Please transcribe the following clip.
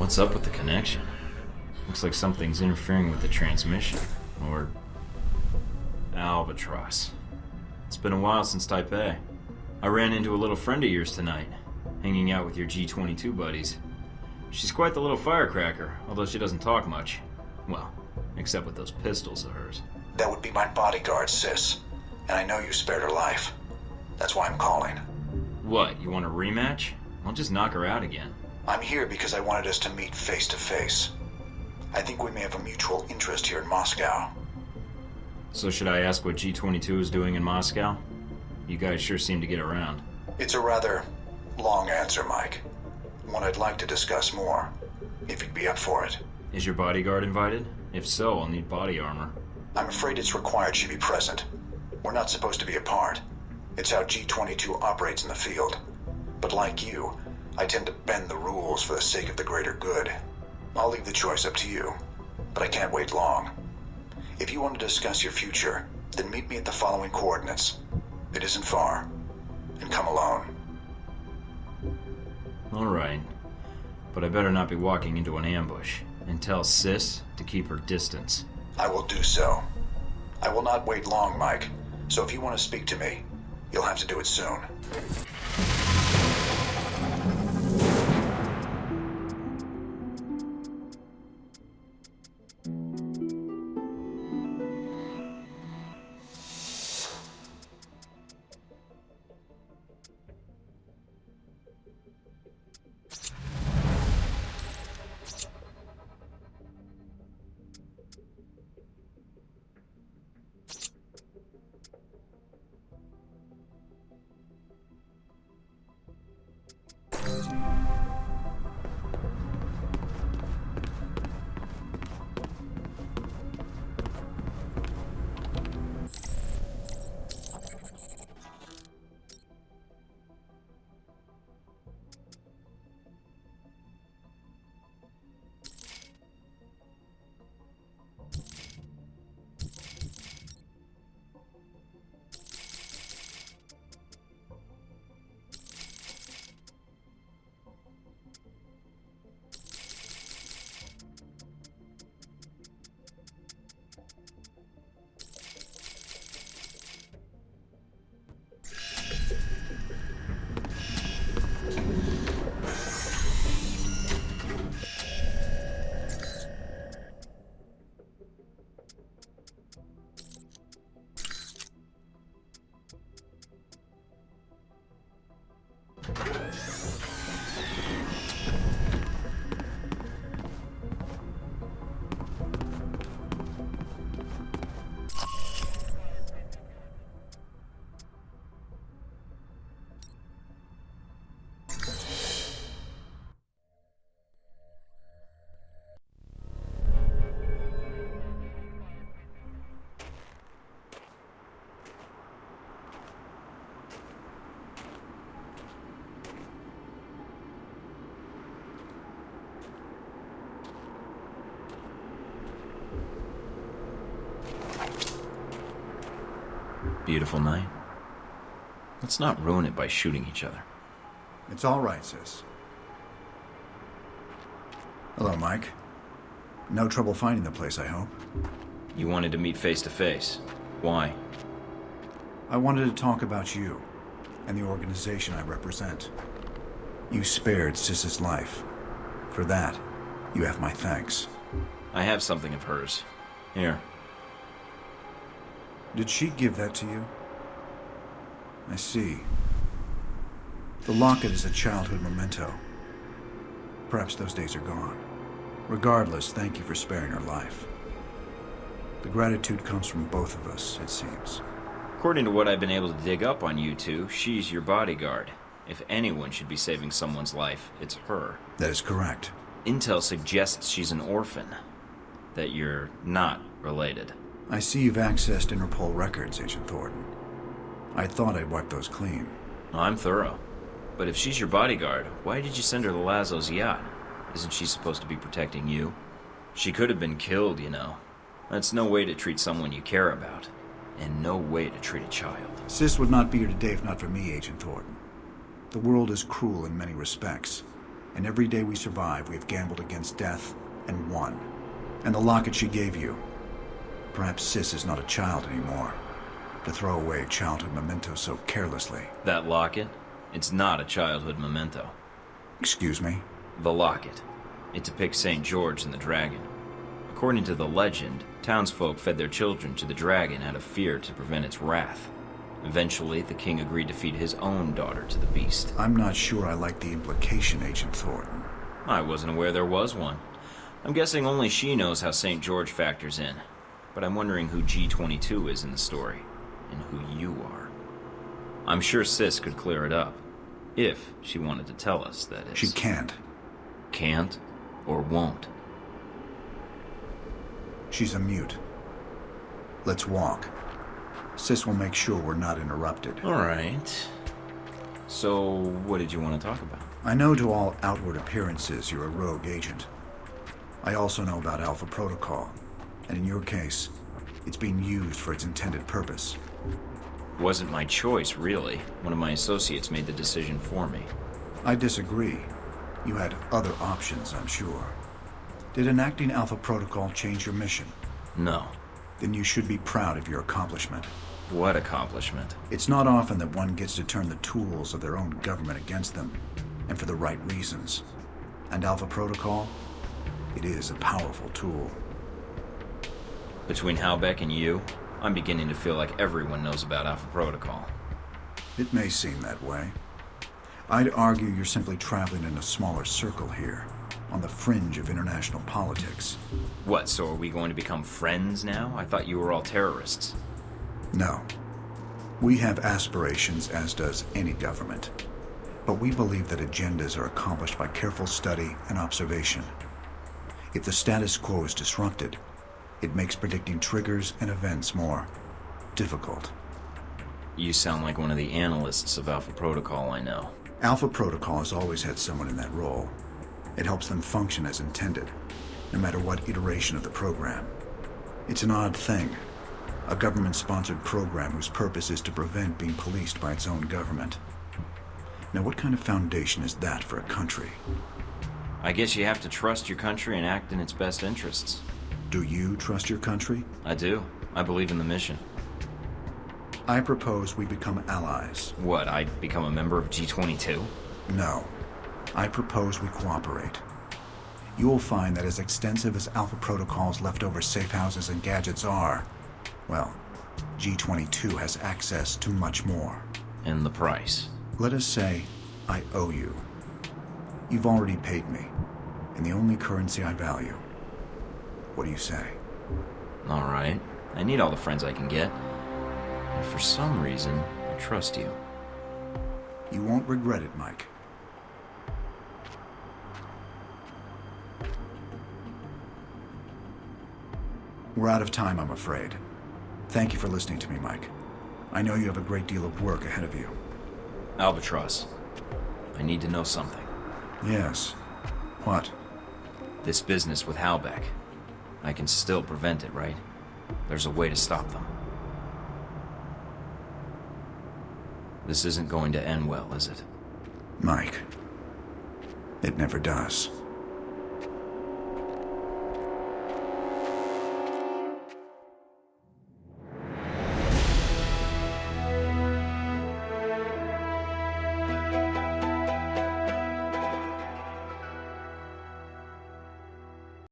What's up with the connection? Looks like something's interfering with the transmission. Or... Albatross. It's been a while since Taipei. I ran into a little friend of yours tonight, hanging out with your G-22 buddies. She's quite the little firecracker, although she doesn't talk much. Well, except with those pistols of hers. That would be my bodyguard, sis. And I know you spared her life. That's why I'm calling. What, you want a rematch? I'll just knock her out again. I'm here because I wanted us to meet face to face. I think we may have a mutual interest here in Moscow. So should I ask what G-22 is doing in Moscow? You guys sure seem to get around. It's a rather long answer, Mike. One I'd like to discuss more, if you'd be up for it. Is your bodyguard invited? If so, I'll need body armor. I'm afraid it's required she be present. We're not supposed to be apart. It's how G-22 operates in the field. But like you, I tend to bend the rules for the sake of the greater good. I'll leave the choice up to you, but I can't wait long. If you want to discuss your future, then meet me at the following coordinates. It isn't far. And come alone. Alright. But I better not be walking into an ambush. And tell Sis to keep her distance. I will do so. I will not wait long, Mike. So if you want to speak to me, you'll have to do it soon. Beautiful night. Let's not ruin it by shooting each other. It's all right, sis. Hello, Mike. No trouble finding the place, I hope. You wanted to meet face to face. Why? I wanted to talk about you and the organization I represent. You spared Sis's life. For that, you have my thanks. I have something of hers. Here. Did she give that to you? I see. The locket is a childhood memento. Perhaps those days are gone. Regardless, thank you for sparing her life. The gratitude comes from both of us, it seems. According to what I've been able to dig up on you two, she's your bodyguard. If anyone should be saving someone's life, it's her. That is correct. Intel suggests she's an orphan. That you're not related. I see you've accessed Interpol records, Agent Thornton. I thought I'd wipe those clean. I'm thorough. But if she's your bodyguard, why did you send her to Laszlo's yacht? Isn't she supposed to be protecting you? She could have been killed, you know. That's no way to treat someone you care about. And no way to treat a child. Sis would not be here today if not for me, Agent Thornton. The world is cruel in many respects. And every day we survive, we have gambled against death and won. And the locket she gave you. Perhaps Sis is not a child anymore, to throw away a childhood memento so carelessly. That locket? It's not a childhood memento. Excuse me? The locket. It depicts St. George and the dragon. According to the legend, townsfolk fed their children to the dragon out of fear to prevent its wrath. Eventually, the king agreed to feed his own daughter to the beast. I'm not sure I like the implication, Agent Thornton. I wasn't aware there was one. I'm guessing only she knows how St. George factors in. But I'm wondering who G22 is in the story, and who you are. I'm sure Sis could clear it up. If she wanted to tell us, that is. She can't. Can't? Or won't? She's a mute. Let's walk. Sis will make sure we're not interrupted. All right. So, what did you want to talk about? I know to all outward appearances you're a rogue agent. I also know about Alpha Protocol, and in your case, it's being used for its intended purpose. Wasn't my choice, really. One of my associates made the decision for me. I disagree. You had other options, I'm sure. Did enacting Alpha Protocol change your mission? No. Then you should be proud of your accomplishment. What accomplishment? It's not often that one gets to turn the tools of their own government against them, and for the right reasons. And Alpha Protocol? It is a powerful tool. Between Halbeck and you, I'm beginning to feel like everyone knows about Alpha Protocol. It may seem that way. I'd argue you're simply traveling in a smaller circle here, on the fringe of international politics. What, so are we going to become friends now? I thought you were all terrorists. No. We have aspirations, as does any government. But we believe that agendas are accomplished by careful study and observation. If the status quo is disrupted, it makes predicting triggers and events more difficult. You sound like one of the analysts of Alpha Protocol I know. Alpha Protocol has always had someone in that role. It helps them function as intended, no matter what iteration of the program. It's an odd thing. A government-sponsored program whose purpose is to prevent being policed by its own government. Now, what kind of foundation is that for a country? I guess you have to trust your country and act in its best interests. Do you trust your country? I do. I believe in the mission. I propose we become allies. What, I become a member of G22? No. I propose we cooperate. You will find that as extensive as Alpha Protocol's leftover safe houses and gadgets are, well, G22 has access to much more. And the price? Let us say I owe you. You've already paid me, in the only currency I value. What do you say? All right. I need all the friends I can get. And for some reason, I trust you. You won't regret it, Mike. We're out of time, I'm afraid. Thank you for listening to me, Mike. I know you have a great deal of work ahead of you. Albatross, I need to know something. Yes. What? This business with Halbeck. I can still prevent it, right? There's a way to stop them. This isn't going to end well, is it? Mike, it never does.